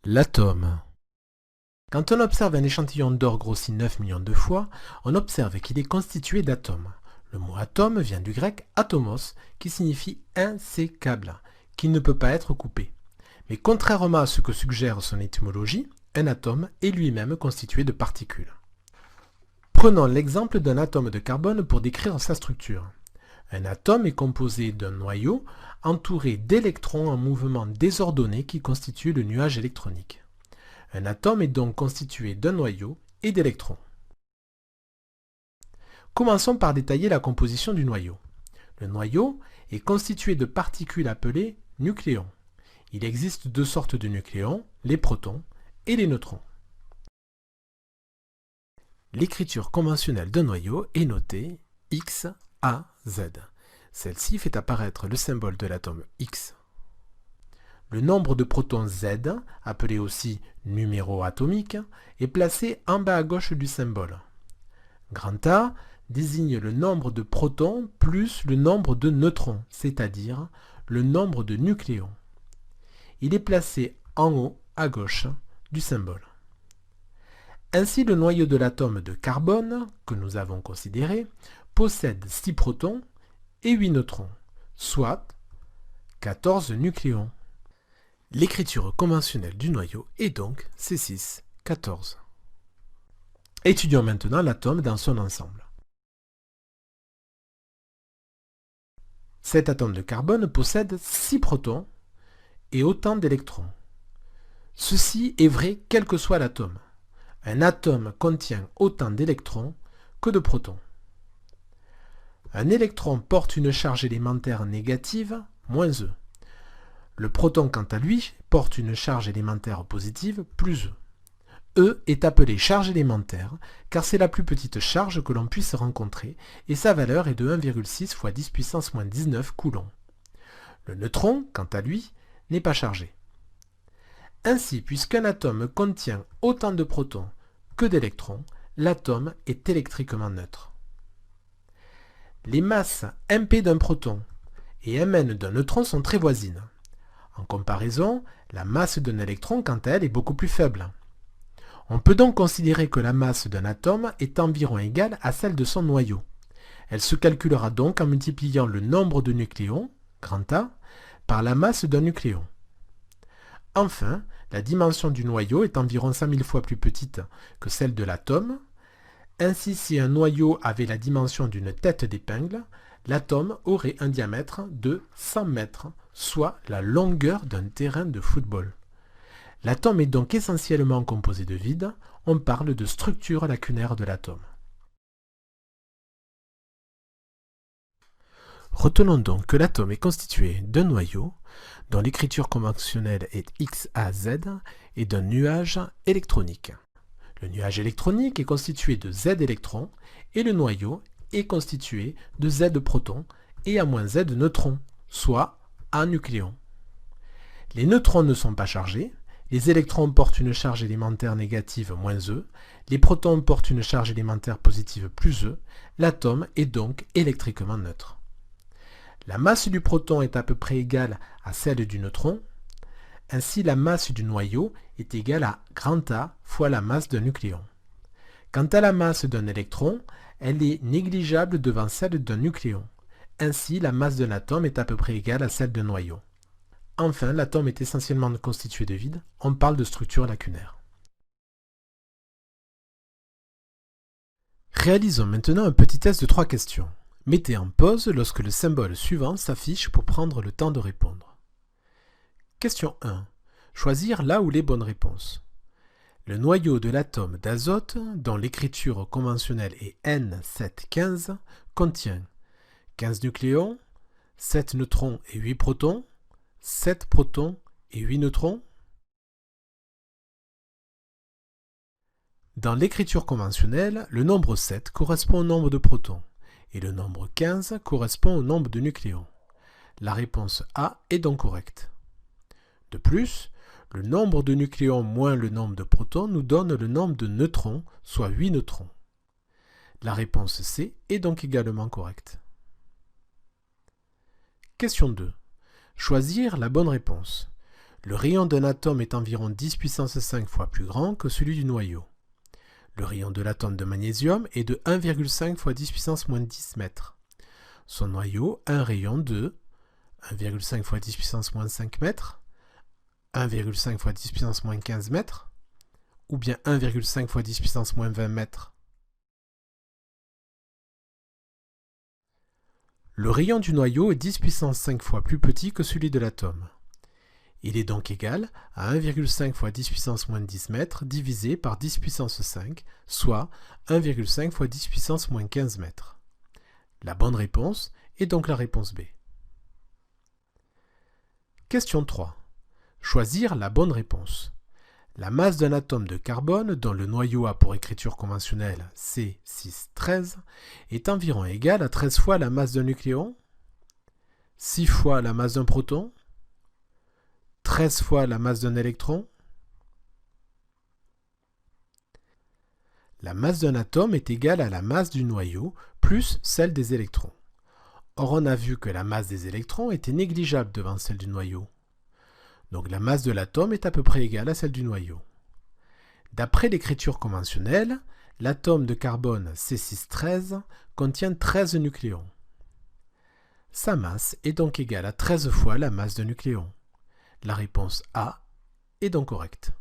L'atome. Quand on observe un échantillon d'or grossi 9 millions de fois, on observe qu'il est constitué d'atomes. Le mot atome vient du grec atomos, qui signifie insécable, qui ne peut pas être coupé. Mais contrairement à ce que suggère son étymologie, un atome est lui-même constitué de particules. Prenons l'exemple d'un atome de carbone pour décrire sa structure. Un atome est composé d'un noyau entouré d'électrons en mouvement désordonné qui constitue le nuage électronique. Un atome est donc constitué d'un noyau et d'électrons. Commençons par détailler la composition du noyau. Le noyau est constitué de particules appelées nucléons. Il existe deux sortes de nucléons, les protons et les neutrons. L'écriture conventionnelle d'un noyau est notée X, A, Z. Celle-ci fait apparaître le symbole de l'atome X. Le nombre de protons Z, appelé aussi numéro atomique, est placé en bas à gauche du symbole. Grand A désigne le nombre de protons plus le nombre de neutrons, c'est-à-dire le nombre de nucléons. Il est placé en haut à gauche du symbole. Ainsi, le noyau de l'atome de carbone, que nous avons considéré, possède 6 protons et 8 neutrons, soit 14 nucléons. L'écriture conventionnelle du noyau est donc C6, 14. Étudions maintenant l'atome dans son ensemble. Cet atome de carbone possède 6 protons et autant d'électrons. Ceci est vrai quel que soit l'atome. Un atome contient autant d'électrons que de protons. Un électron porte une charge élémentaire négative, moins E. Le proton, quant à lui, porte une charge élémentaire positive, plus E. E est appelée charge élémentaire, car c'est la plus petite charge que l'on puisse rencontrer, et sa valeur est de 1,6 fois 10 puissance moins 19 coulombs. Le neutron, quant à lui, n'est pas chargé. Ainsi, puisqu'un atome contient autant de protons que d'électrons, l'atome est électriquement neutre. Les masses Mp d'un proton et Mn d'un neutron sont très voisines. En comparaison, la masse d'un électron, quant à elle, est beaucoup plus faible. On peut donc considérer que la masse d'un atome est environ égale à celle de son noyau. Elle se calculera donc en multipliant le nombre de nucléons, grand A, par la masse d'un nucléon. Enfin, la dimension du noyau est environ 100 000 fois plus petite que celle de l'atome. Ainsi, si un noyau avait la dimension d'une tête d'épingle, l'atome aurait un diamètre de 100 mètres, soit la longueur d'un terrain de football. L'atome est donc essentiellement composé de vide. On parle de structure lacunaire de l'atome. Retenons donc que l'atome est constitué d'un noyau, dont l'écriture conventionnelle est XAZ, et d'un nuage électronique. Le nuage électronique est constitué de Z électrons, et le noyau est constitué de Z protons et A-Z neutrons, soit A nucléons. Les neutrons ne sont pas chargés, les électrons portent une charge élémentaire négative moins E, les protons portent une charge élémentaire positive plus E, l'atome est donc électriquement neutre. La masse du proton est à peu près égale à celle du neutron, ainsi la masse du noyau est égale à grand A fois la masse d'un nucléon. Quant à la masse d'un électron, elle est négligeable devant celle d'un nucléon. Ainsi, la masse d'un atome est à peu près égale à celle d'un noyau. Enfin, l'atome est essentiellement constitué de vide. On parle de structure lacunaire. Réalisons maintenant un petit test de 3 questions. Mettez en pause lorsque le symbole suivant s'affiche pour prendre le temps de répondre. Question 1. Choisir la ou les bonnes réponses. Le noyau de l'atome d'azote, dont l'écriture conventionnelle est N715, contient 15 nucléons, 7 neutrons et 8 protons, 7 protons et 8 neutrons. Dans l'écriture conventionnelle, le nombre 7 correspond au nombre de protons et le nombre 15 correspond au nombre de nucléons. La réponse A est donc correcte. De plus, le nombre de nucléons moins le nombre de protons nous donne le nombre de neutrons, soit 8 neutrons. La réponse C est donc également correcte. Question 2. Choisir la bonne réponse. Le rayon d'un atome est environ 10 puissance 5 fois plus grand que celui du noyau. Le rayon de l'atome de magnésium est de 1,5 fois 10 puissance moins 10 mètres. Son noyau a un rayon de 1,5 fois 10 puissance moins 5 mètres, 1,5 fois 10 puissance moins 15 mètres, ou bien 1,5 fois 10 puissance moins 20 mètres. Le rayon du noyau est 10 puissance 5 fois plus petit que celui de l'atome. Il est donc égal à 1,5 fois 10 puissance moins 10 mètres divisé par 10 puissance 5, soit 1,5 fois 10 puissance moins 15 mètres. La bonne réponse est donc la réponse B. Question 3. Choisir la bonne réponse. La masse d'un atome de carbone, dont le noyau a pour écriture conventionnelle C613, est environ égale à 13 fois la masse d'un nucléon, 6 fois la masse d'un proton, 13 fois la masse d'un électron. La masse d'un atome est égale à la masse du noyau plus celle des électrons. Or, on a vu que la masse des électrons était négligeable devant celle du noyau. Donc la masse de l'atome est à peu près égale à celle du noyau. D'après l'écriture conventionnelle, l'atome de carbone C613 contient 13 nucléons. Sa masse est donc égale à 13 fois la masse d'un nucléon. La réponse A est donc correcte.